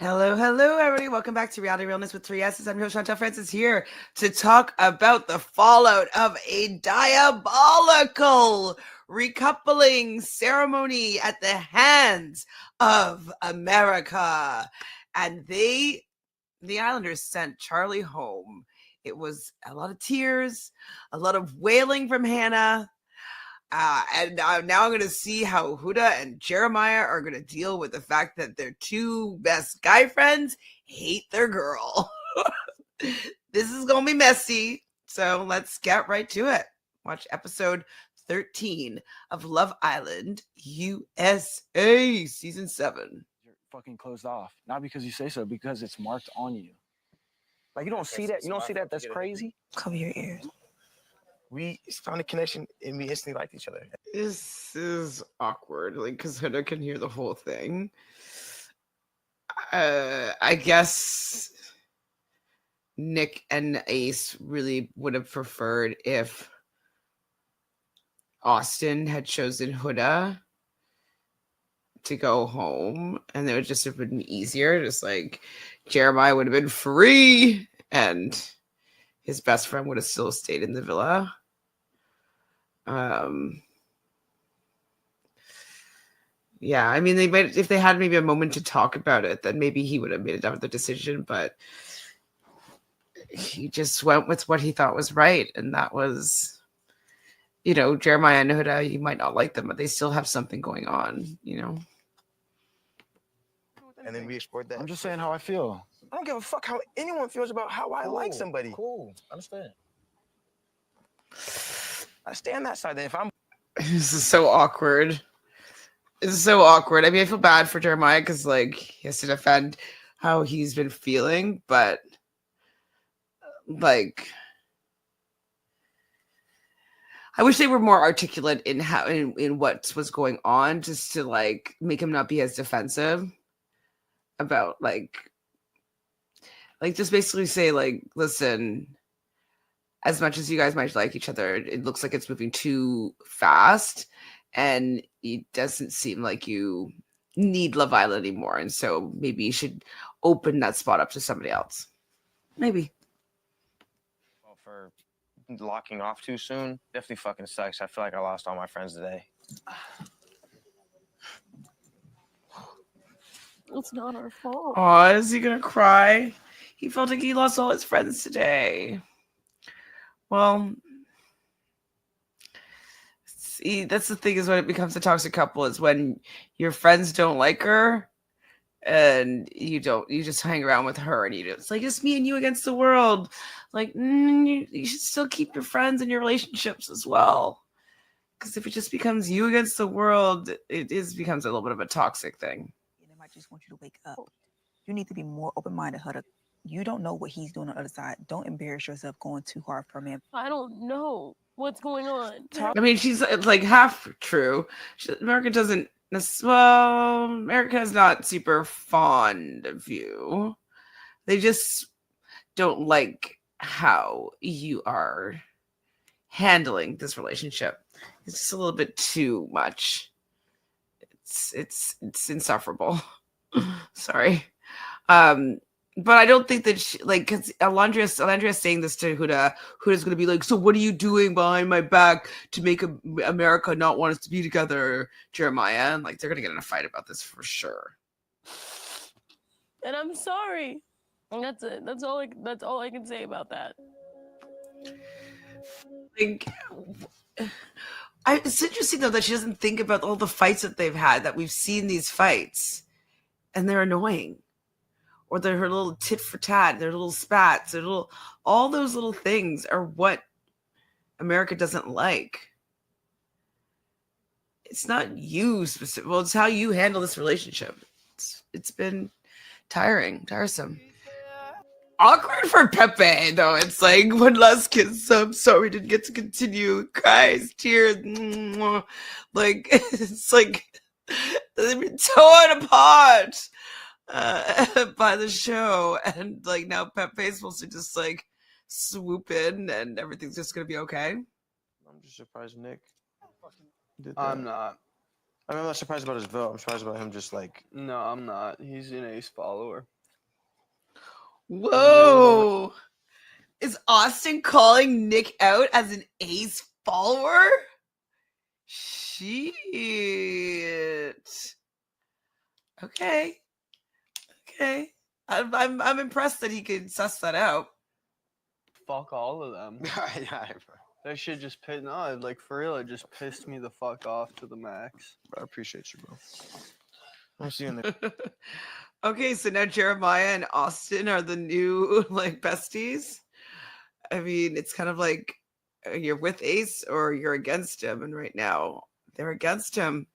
Hello, hello, everybody. Welcome back to Reality Realness with 3S's. I'm your host, Chantele Francis, here to talk about the fallout of a diabolical recoupling ceremony at the hands of America. And the Islanders sent Charlie home. It was a lot of tears, a lot of wailing from Hannah. And now I'm going to see how Huda and Jeremiah are going to deal with the fact that their two best guy friends hate their girl. This is going to be messy. So let's get right to it. Watch episode 13 of Love Island USA season 7. You're fucking closed off. Not because you say so, because it's marked on you. Like, you don't see that? You don't see that? That's crazy. Cover your ears. We found a connection and we instantly liked each other. This is awkward, like, because Huda can hear the whole thing. I guess Nick and Ace really would have preferred if Austin had chosen Huda to go home, and it would just have been easier. Just like Jeremiah would have been free, and his best friend would have still stayed in the villa. Yeah, I mean, they might, if they had maybe a moment to talk about it, then maybe he would have made another decision, but he just went with what he thought was right, and that was, Jeremiah and Huda, you might not like them, but they still have something going on, And then we explored that. I'm just saying how I feel. I don't give a fuck how anyone feels about how I like somebody. Cool. Understand. I stay on that side. Then if I'm This is so awkward. It's so awkward. I mean, I feel bad for Jeremiah because, like, he has to defend how he's been feeling, but, like, I wish they were more articulate in how in what was going on, just to, like, make him not be as defensive about, like just basically say, like, listen, as much as you guys might like each other, it looks like it's moving too fast, and it doesn't seem like you need Love Island anymore. And so maybe you should open that spot up to somebody else. Maybe. well, for locking off too soon, definitely fucking sucks. I feel like I lost all my friends today. It's not our fault. Oh, is he gonna cry? He felt like he lost all his friends today. Well, see, that's the thing, is when it becomes a toxic couple, is when your friends don't like her and you just hang around with her, and it's like, it's me and you against the world. Like, you should still keep your friends and your relationships as well. Because if it just becomes you against the world, becomes a little bit of a toxic thing. And I just want you to wake up. You need to be more open-minded, Huda. You don't know what he's doing on the other side. Don't embarrass yourself going too hard for a man. I don't know what's going on. I mean, it's like half true. America is not super fond of you. They just don't like how you are handling this relationship. It's just a little bit too much. It's insufferable. Sorry. But I don't think that because Alondria's saying this to Huda. Huda's going to be like, so what are you doing behind my back to make America not want us to be together, Jeremiah? And, like, they're going to get in a fight about this for sure. And I'm sorry. And that's it. That's all I can say about that. Like, it's interesting, though, that she doesn't think about all the fights that they've had, that we've seen these fights, and they're annoying. Or they're her little tit for tat, their little spats, all those little things are what America doesn't like. It's not you specific. Well, it's how you handle this relationship. It's been tiresome. Awkward for Pepe, though. It's like, one last kiss. I'm sorry, didn't get to continue. Guys, tears. Like, it's like they've been torn apart by the show, and like now Pepe's supposed to just like swoop in and everything's just gonna be okay. I'm just surprised Nick did that. I'm not. I mean, I'm not surprised about his vote. I'm surprised about him just like. No, I'm not. He's an Ace follower. Whoa. Is Austin calling Nick out as an Ace follower? Shit. Okay. I'm impressed that he could suss that out. Fuck all of them. Yeah, bro. That shit just pissed. No, like for real, it just pissed me the fuck off to the max. I appreciate you, bro. I'll see you in the. Okay, so now Jeremiah and Austin are the new like besties. I mean, it's kind of like you're with Ace or you're against him, and right now they're against him.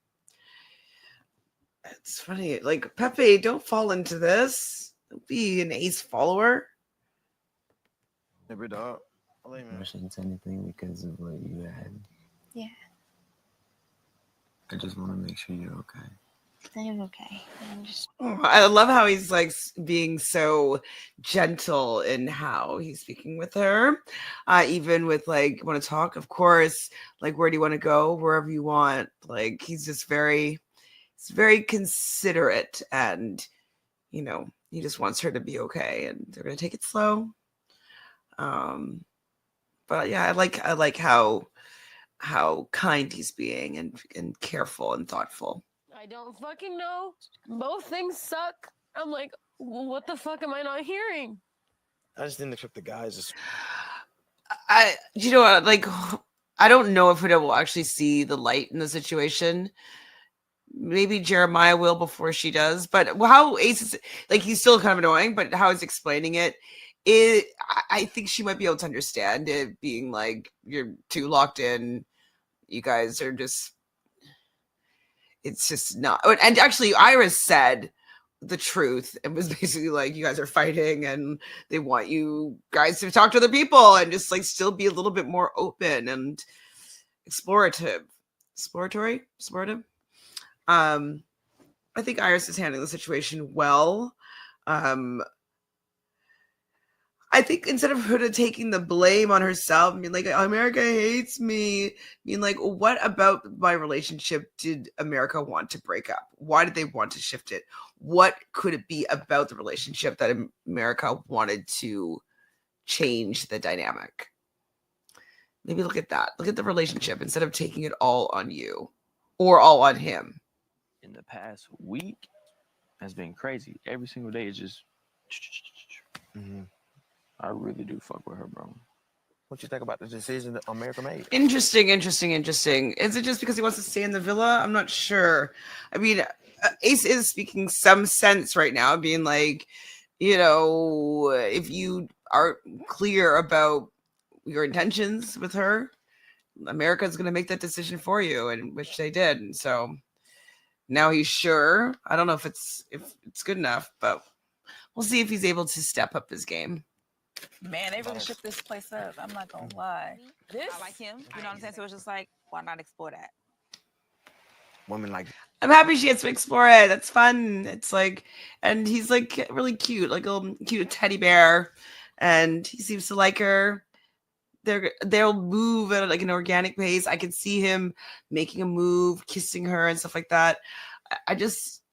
It's funny, like Pepe, don't fall into this. Don't be an Ace follower. Never dog. I shouldn't say anything because of what you had. Yeah. I just want to make sure you're okay. I'm okay. I'm just. Oh, I love how he's like being so gentle in how he's speaking with her. Even with like, want to talk, of course, like, where do you want to go? Wherever you want. Like, he's just very considerate, and, you know, he just wants her to be okay, and they're going to take it slow. But yeah, I like how kind he's being and careful and thoughtful. I don't fucking know. Both things suck. I'm like, what the fuck am I not hearing? I just didn't expect the guys. You know what? Like, I don't know if it will actually see the light in the situation. Maybe Jeremiah will before she does. But how Ace is, like, he's still kind of annoying, but how he's explaining it, I think she might be able to understand it being like, you're too locked in. You guys are just, it's just not. And actually, Iris said the truth. It was basically like, you guys are fighting and they want you guys to talk to other people and just like still be a little bit more open and explorative. I think Iris is handling the situation well. I think instead of her taking the blame on herself, I mean, like, America hates me. I mean, like, what about my relationship did America want to break up? Why did they want to shift it? What could it be about the relationship that America wanted to change the dynamic? Maybe look at that. Look at the relationship instead of taking it all on you or all on him. In the past week has been crazy. Every single day is just. Mm-hmm. I really do fuck with her, bro. What you think about the decision that America made? Interesting. Is it just because he wants to stay in the villa? I'm not sure. I mean, Ace is speaking some sense right now, being like, you know, if you are clear about your intentions with her, America's going to make that decision for you, and which they did. And so now he's sure. I don't know if it's good enough, but we'll see if he's able to step up his game. Man, they really shook this place up. I'm not gonna lie. I like him. You know what I'm saying? So it's just like, why not explore that? Women like. I'm happy she gets to explore it. That's fun. It's like, and he's like really cute, like a little cute teddy bear, and he seems to like her. They'll move at like an organic pace. I can see him making a move, kissing her and stuff like that. I just,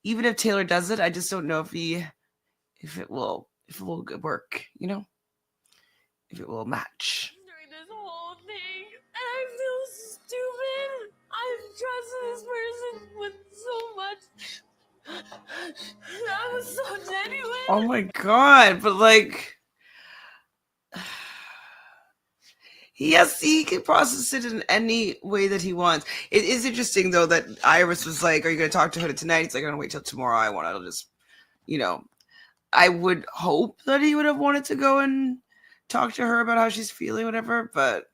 even if Taylor does it, I just don't know if it will work, you know, if it will match. During this whole thing, and I feel stupid. I've trusted this person with so much. That was so genuine. Oh my god! But like, yes, he can process it in any way that he wants. It is interesting though that Iris was like, "Are you going to talk to her tonight?" He's like, "I'm going to wait till tomorrow. I'll just, you know." I would hope that he would have wanted to go and talk to her about how she's feeling, whatever. But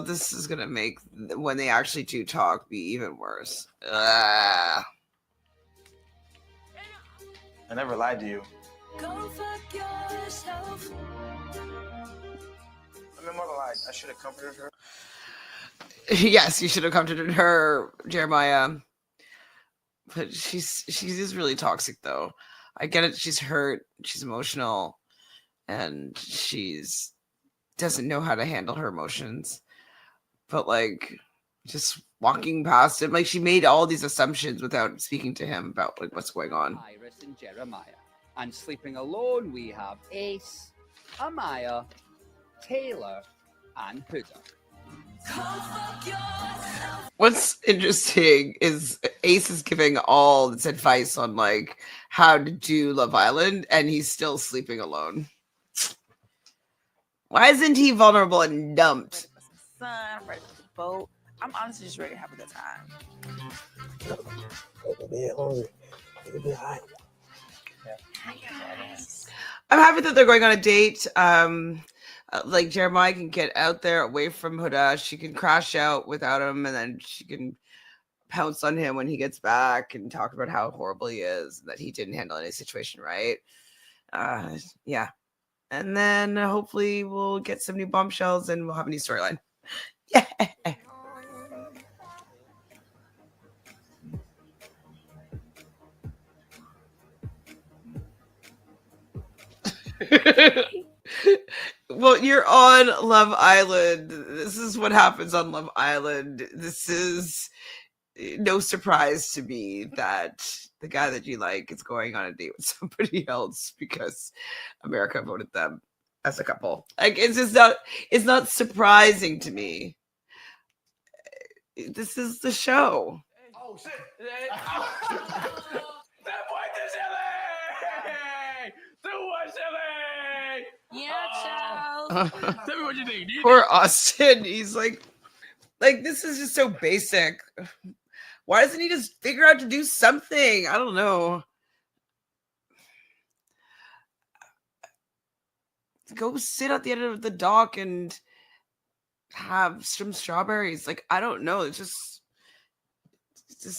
this is gonna make when they actually do talk be even worse. I never lied to you. Go fuck yourself. I mean, more than lied. I should have comforted her. Yes, you should have comforted her, Jeremiah. But she's just really toxic, though. I get it. She's hurt. She's emotional, and she's doesn't know how to handle her emotions. But like, just walking past him. Like she made all these assumptions without speaking to him about like what's going on. Iris and Jeremiah. And sleeping alone, we have Ace, Amaya, Taylor, and Huda. What's interesting is Ace is giving all this advice on like how to do Love Island, and he's still sleeping alone. Why isn't he vulnerable and dumped? Sun, I'm ready for the boat. I'm honestly just ready to have a good time. I'm happy that they're going on a date. Like Jeremiah can get out there away from Huda. She can crash out without him, and then she can pounce on him when he gets back and talk about how horrible he is, that he didn't handle any situation right. Yeah. And then hopefully we'll get some new bombshells and we'll have a new storyline. Yeah. Well, you're on Love Island. This is what happens on Love Island. This is no surprise to me that the guy that you like is going on a date with somebody else because America voted them as a couple. Like it's not surprising to me. This is the show. Oh shit! That boy too silly! Too much silly! Yeah, Charles. Tell me what you think. Poor Austin. He's like this is just so basic. Why doesn't he just figure out to do something? I don't know. Go sit at the end of the dock and have some strawberries. Like, I don't know. It's just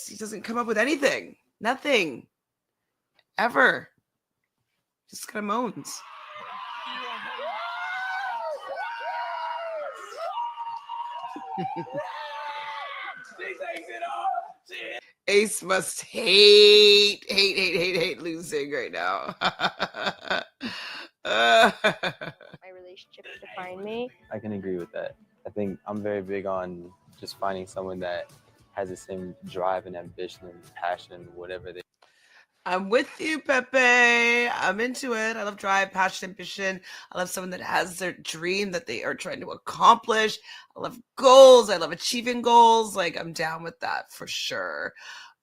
he doesn't come up with anything. Nothing. Ever. Just kind of moans. Ace must hate losing right now. My relationship defined me. I can agree with that. I think I'm very big on just finding someone that has the same drive and ambition and passion and whatever they. I'm with you, Pepe. I'm into it. I love drive, passion, ambition. I love someone that has their dream that they are trying to accomplish. I love goals. I love achieving goals. Like, I'm down with that for sure.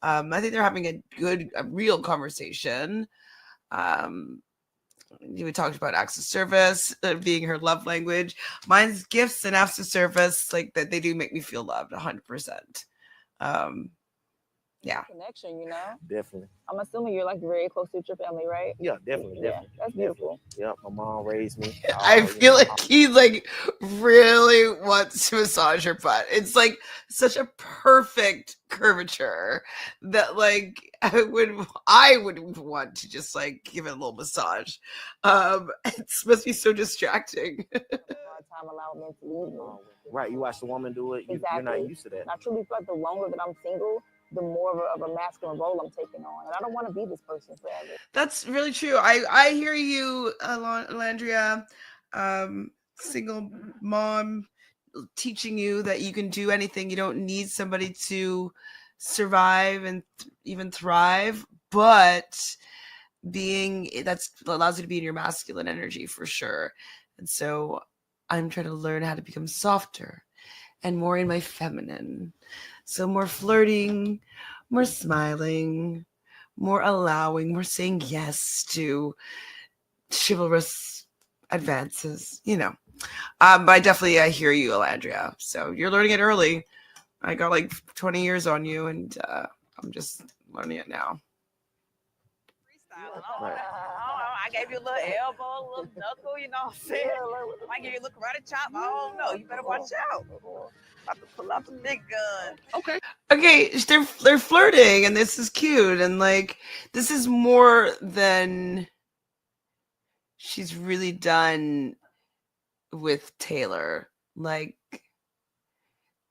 I think they're having a real conversation. We talked about acts of service being her love language. Mine's gifts and acts of service, like that they do make me feel loved 100%. Yeah. Connection, you know? Definitely. I'm assuming you're like very close to your family, right? Yeah, definitely. Yeah, that's beautiful. Yeah, my mom raised me. I feel like he like really wants to massage her butt. It's like such a perfect curvature that like I would want to just like give it a little massage. It must be so distracting. Time allowed men to leave me. Right, you watch the woman do it. You're not used to that. I truly feel like the longer that I'm single, the more of a masculine role I'm taking on. And I don't want to be this person forever. That's really true. I hear you, Landria, single mom, teaching you that you can do anything. You don't need somebody to survive and even thrive, but that's allows you to be in your masculine energy for sure. And so I'm trying to learn how to become softer and more in my feminine. So more flirting, more smiling, more allowing, more saying yes to chivalrous advances, you know. But I hear you, Alandria. So you're learning it early. I got like 20 years on you, and I'm just learning it now. Right. I gave you a little elbow, a little knuckle, you know what I'm saying? I might give you a little karate chop. I don't know. You better watch out. About to pull out the big gun. Okay, they're flirting, and this is cute, and like this is more than she's really done with Taylor. Like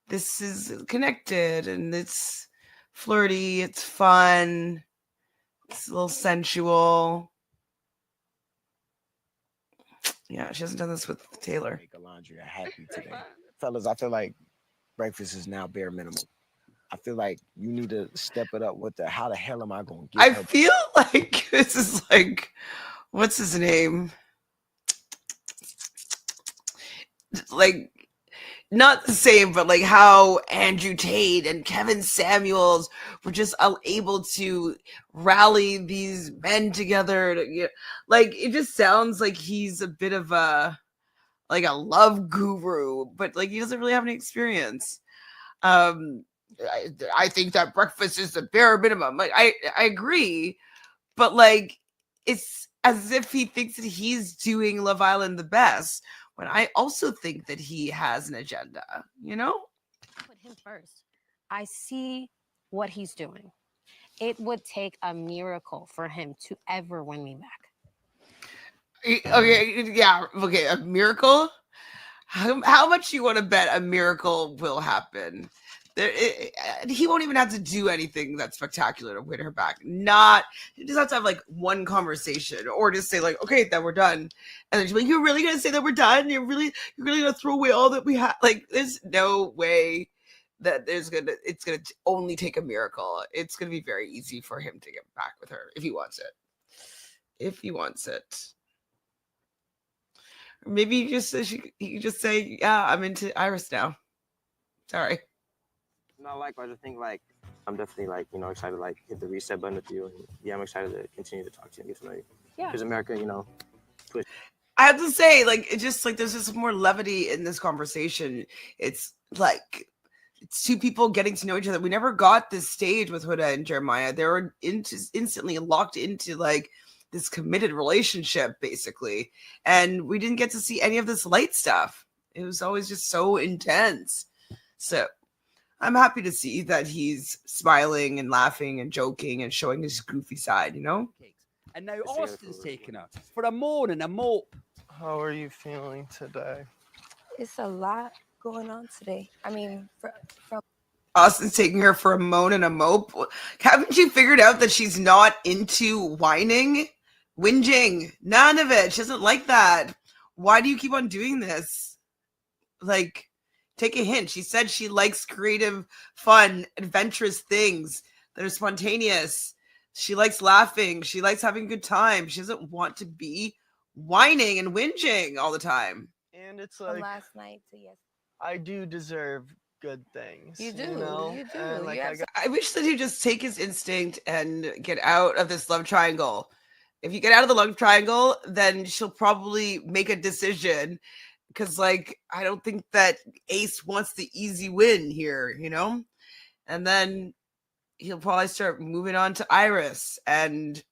this is connected, and it's flirty, it's fun, it's a little sensual. Yeah, she hasn't done this with Taylor. Make Alondria happy today. Fellas, I feel like breakfast is now bare minimum. I feel like you need to step it up. How the hell am I going to get I her? feel like this is like, what's his name? Like, not the same, but like how Andrew Tate and Kevin Samuels were just able to rally these men together. Like, it just sounds like he's a bit of a love guru, but like he doesn't really have any experience. I think that breakfast is the bare minimum. Like, I agree, but like it's as if he thinks that he's doing Love Island the best, when I also think that he has an agenda, you know? Put him first. I see what he's doing. It would take a miracle for him to ever win me back. Okay, yeah, okay, a miracle? How much you want to bet a miracle will happen? He won't even have to do anything that's spectacular to win her back. He just have to have like one conversation, or just say like, okay, then we're done. And then she's like, you're really gonna say that we're done? You're really gonna throw away all that we have? Like, there's no way that it's gonna only take a miracle. It's gonna be very easy for him to get back with her if he wants it. Maybe he can just say, yeah, I'm into Iris now. Sorry. No, likewise. I think like I'm definitely like excited to like hit the reset button with you. And yeah, I'm excited to continue to talk to you and get to know you. Yeah. Because America, I have to say, like, it's just like there's just more levity in this conversation. It's like it's two people getting to know each other. We never got this stage with Huda and Jeremiah. They were instantly locked into like this committed relationship, basically, and we didn't get to see any of this light stuff. It was always just so intense. So I'm happy to see that he's smiling and laughing and joking and showing his goofy side, you know? And now Austin's taking her for a moan and a mope. How are you feeling today? It's a lot going on today. I mean, from Austin's taking her for a moan and a mope. Haven't you figured out that she's not into whining? Whinging. None of it. She doesn't like that. Why do you keep on doing this? Like, take a hint. She said she likes creative, fun, adventurous things that are spontaneous. She likes laughing. She likes having a good time. She doesn't want to be whining and whinging all the time. And it's from like last night to yesterday. I do deserve good things. You do. You do. And like I wish that he'd just take his instinct and get out of this love triangle. If you get out of the love triangle, then she'll probably make a decision. Because, like, I don't think that Ace wants the easy win here, you know? And then he'll probably start moving on to Iris. And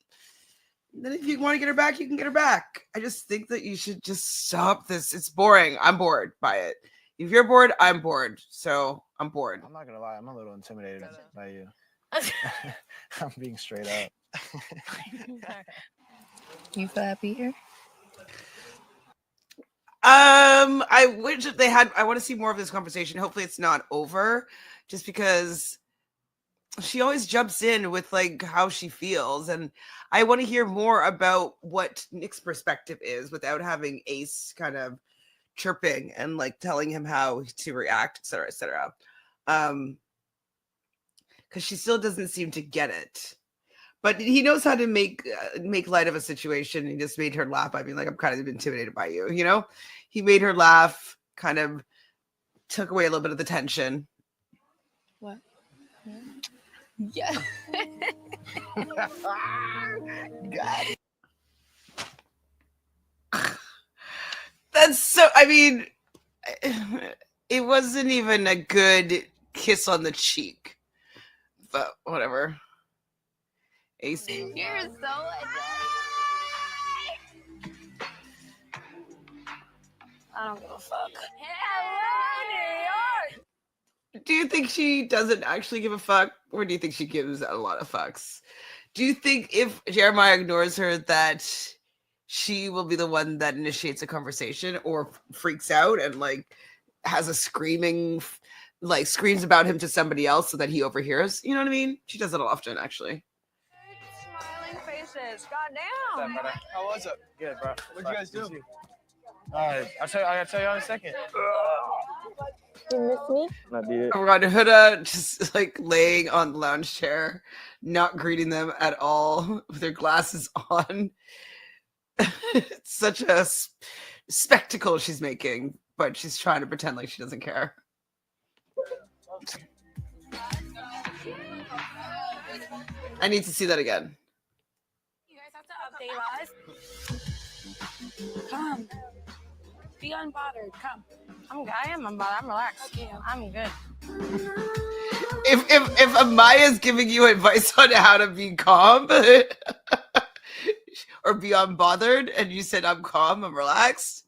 then if you want to get her back, you can get her back. I just think that you should just stop this. It's boring. I'm bored by it. If you're bored, I'm bored. So I'm bored. I'm not going to lie. I'm a little intimidated by you. I'm being straight up. You feel happy here? I wish that I want to see more of this conversation. Hopefully it's not over, just because she always jumps in with like how she feels, and I want to hear more about what Nick's perspective is without having Ace kind of chirping and like telling him how to react, etc., etc. Because she still doesn't seem to get it. But he knows how to make light of a situation. He just made her laugh by being like, I'm kind of intimidated by you, you know? He made her laugh, kind of took away a little bit of the tension. What? Yeah. God. That's so, I mean, it wasn't even a good kiss on the cheek. But whatever. Ace. You're so I don't give a fuck. Do you think she doesn't actually give a fuck? Or do you think she gives a lot of fucks? Do you think if Jeremiah ignores her that she will be the one that initiates a conversation or freaks out and like has a screams about him to somebody else so that he overhears? You know what I mean? She does it often, actually. Smiling faces. Goddamn. How was it? Good, bro. What'd you guys do? All right, I gotta tell you in a second. You miss me? I did. Ron Huda just like laying on the lounge chair, not greeting them at all with her glasses on. It's such a spectacle she's making, but she's trying to pretend like she doesn't care. I need to see that again. You guys have to update us. Come. Be unbothered. Come. I am unbothered. I'm relaxed. Okay. I'm good. If Amaya's giving you advice on how to be calm or be unbothered, and you said I'm calm, I'm relaxed,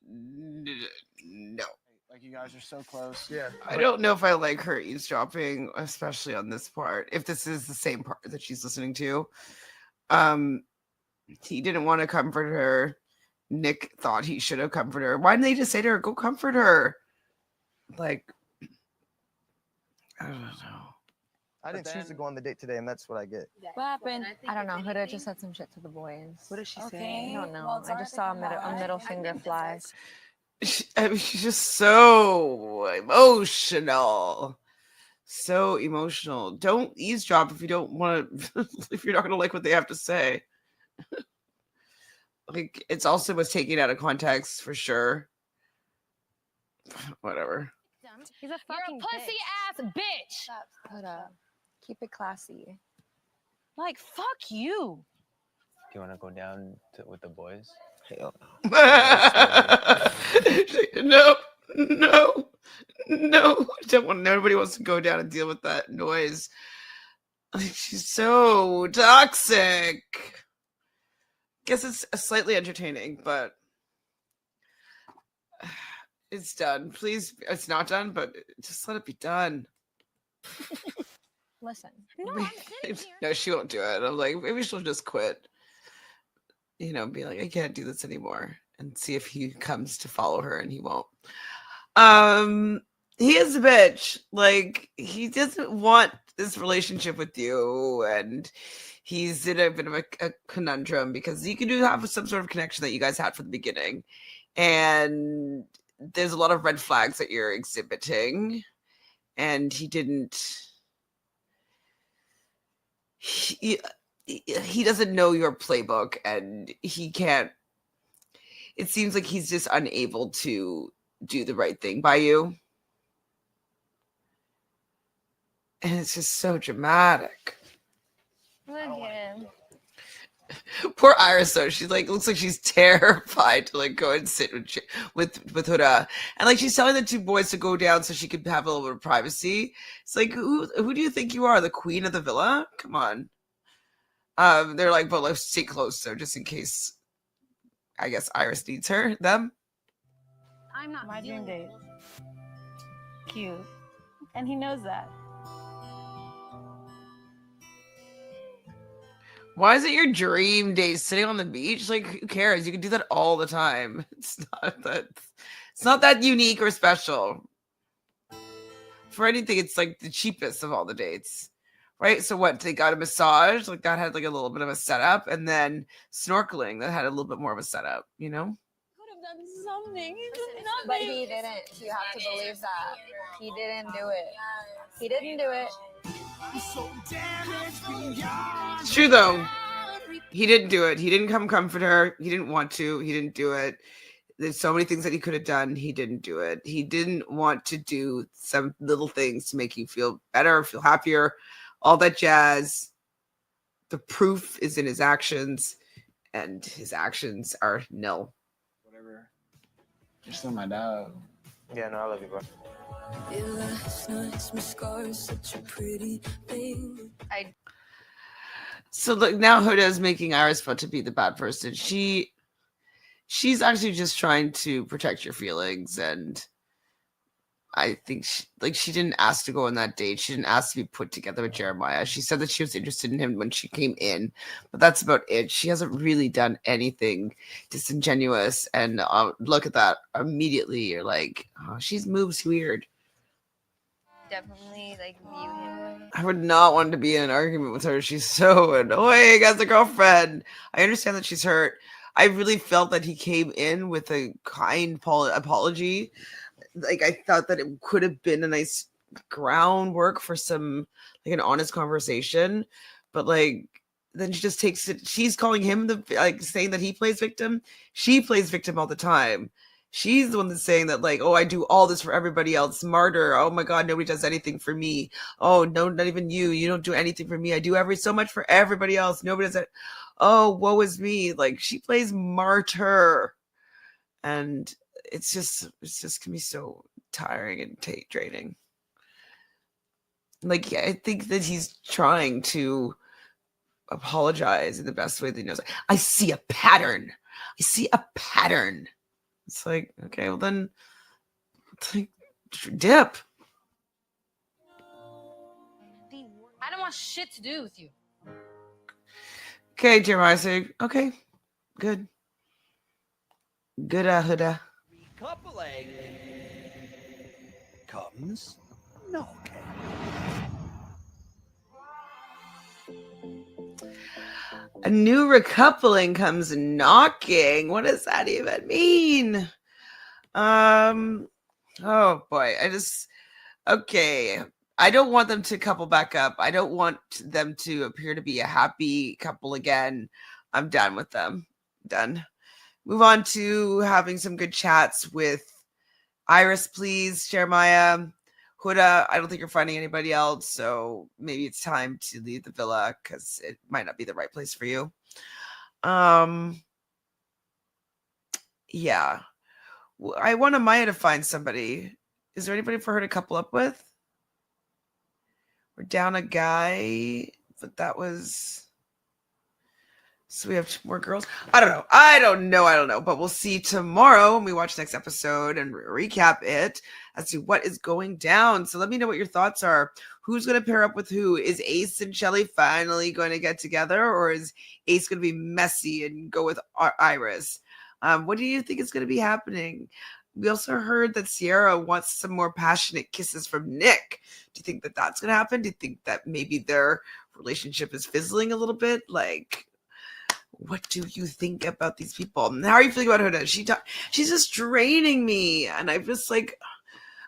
no. Like you guys are so close. Yeah. I don't know if I like her eavesdropping, especially on this part. If this is the same part that she's listening to, he didn't want to comfort her. Nick thought he should have comforted her. Why didn't they just say to her, "Go comfort her"? Like, I don't know. I didn't choose to go on the date today, and that's what I get. What happened? I don't know. Huda just said some shit to the boys. What did she say? I don't know. Well, I just saw a middle finger fly. I mean, she's just so emotional. So emotional. Don't eavesdrop if you don't want to, if you're not going to like what they have to say. Like, it's also was taken out of context for sure. Whatever. He's a fucking pussy ass bitch. Huda, keep it classy. Like, fuck you. Do you want to go down with the boys? Hell No. I don't want. Nobody wants to go down and deal with that noise. Like, she's so toxic. Guess it's slightly entertaining, but it's done. Please, it's not done, but just let it be done. Listen. No, she won't do it. I'm like, maybe she'll just quit. You know, be like, I can't do this anymore, and see if he comes to follow her, and he won't. He is a bitch. Like, he doesn't want this relationship with you, and he's in a bit of a conundrum because you can have some sort of connection that you guys had from the beginning, and there's a lot of red flags that you're exhibiting, and he doesn't know your playbook, and he can't. It seems like he's just unable to do the right thing by you. And it's just so dramatic. Look at him. Poor Iris, though. She's like, looks like she's terrified to like go and sit with Huda. And like, she's telling the two boys to go down so she could have a little bit of privacy. It's like, who do you think you are? The queen of the villa? Come on. They're like, but let's stay closer just in case, I guess Iris needs them. I'm not My dream date. Cute. And he knows that. Why is it your dream date sitting on the beach? Like, who cares? You can do that all the time. It's not that unique or special. For anything, it's like the cheapest of all the dates. Right? So what, they got a massage, like that had like a little bit of a setup, and then snorkeling that had a little bit more of a setup, you know? Could have done something. He did nothing. But he didn't. You have to believe that. He didn't do it. He didn't do it. It's true though. He didn't do it. He didn't come comfort her. He didn't want to. He didn't do it. There's so many things that he could have done. He didn't do it. He didn't want to do some little things to make you feel better, feel happier, all that jazz. The proof is in his actions, and his actions are nil. Whatever. You're still my dog. Yeah, no, I love you, bro. So look, now Huda is making Iris fun to be the bad person. She's actually just trying to protect your feelings, and I think she didn't ask to go on that date. She didn't ask to be put together with Jeremiah. She said that she was interested in him when she came in, but that's about it. She hasn't really done anything disingenuous, and look at that. Immediately you're like, oh, she moves weird. Definitely like view him. I would not want to be in an argument with her. She's so annoying as a girlfriend. I understand that she's hurt. I really felt that he came in with a kind apology. like I thought that it could have been a nice groundwork for some like an honest conversation, but like then she just takes it. She's calling him the like saying that he plays victim. She plays victim all the time. She's the one that's saying that like, oh, I do all this for everybody else. Martyr. Oh my God, nobody does anything for me. Oh no, not even you. You don't do anything for me. I do so much for everybody else. Nobody does it. Oh, woe is me. Like she plays martyr, and it's just can be so tiring and draining. Like, yeah, I think that he's trying to apologize in the best way that he knows. I see a pattern. I see a pattern. It's like, okay, well then, like, dip. I don't want shit to do with you. Okay, Jeremiah, say, okay, good. Good, Huda. Coupling comes knocking. A new recoupling comes knocking. What does that even mean? Oh boy, okay. I don't want them to couple back up. I don't want them to appear to be a happy couple again. I'm done with them. Done. Move on to having some good chats with Iris, please. Jeremiah, Huda, I don't think you're finding anybody else, so maybe it's time to leave the villa because it might not be the right place for you. Yeah. I want Amaya to find somebody. Is there anybody for her to couple up with? We're down a guy, but that was... So we have 2 more girls. I don't know. But we'll see tomorrow when we watch next episode and recap it as to what is going down. So let me know what your thoughts are. Who's going to pair up with who? Is Ace and Shelly finally going to get together, or is Ace going to be messy and go with Iris? What do you think is going to be happening? We also heard that Sierra wants some more passionate kisses from Nick. Do you think that that's going to happen? Do you think that maybe their relationship is fizzling a little bit? Like, what do you think about these people? How are you feeling about Huda? She's just draining me. And I'm just like,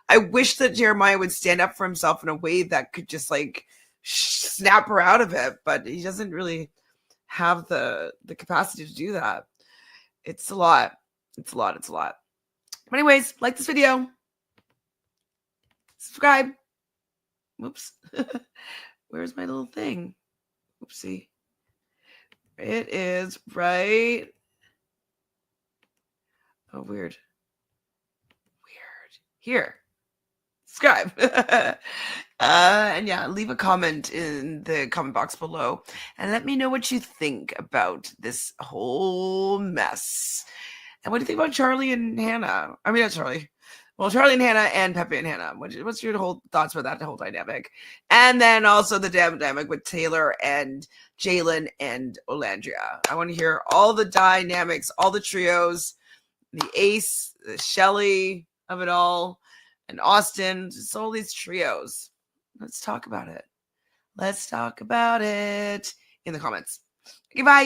I wish that Jeremiah would stand up for himself in a way that could just like snap her out of it. But he doesn't really have the capacity to do that. It's a lot. It's a lot. But anyways, like this video. Subscribe. Whoops. Where's my little thing? Oopsie. It is right. Oh, weird. Here. Subscribe. And yeah, leave a comment in the comment box below and let me know what you think about this whole mess. And what do you think about Charlie and Hannah? I mean, not Charlie. Well, Charlie and Hannah and Pepe and Hannah. What's your whole thoughts about that whole dynamic? And then also the dynamic with Taylor and Jalen and Olandria. I want to hear all the dynamics, all the trios, the Ace, the Shelly of it all, and Austin. Just all these trios. Let's talk about it. Let's talk about it in the comments. Okay, bye.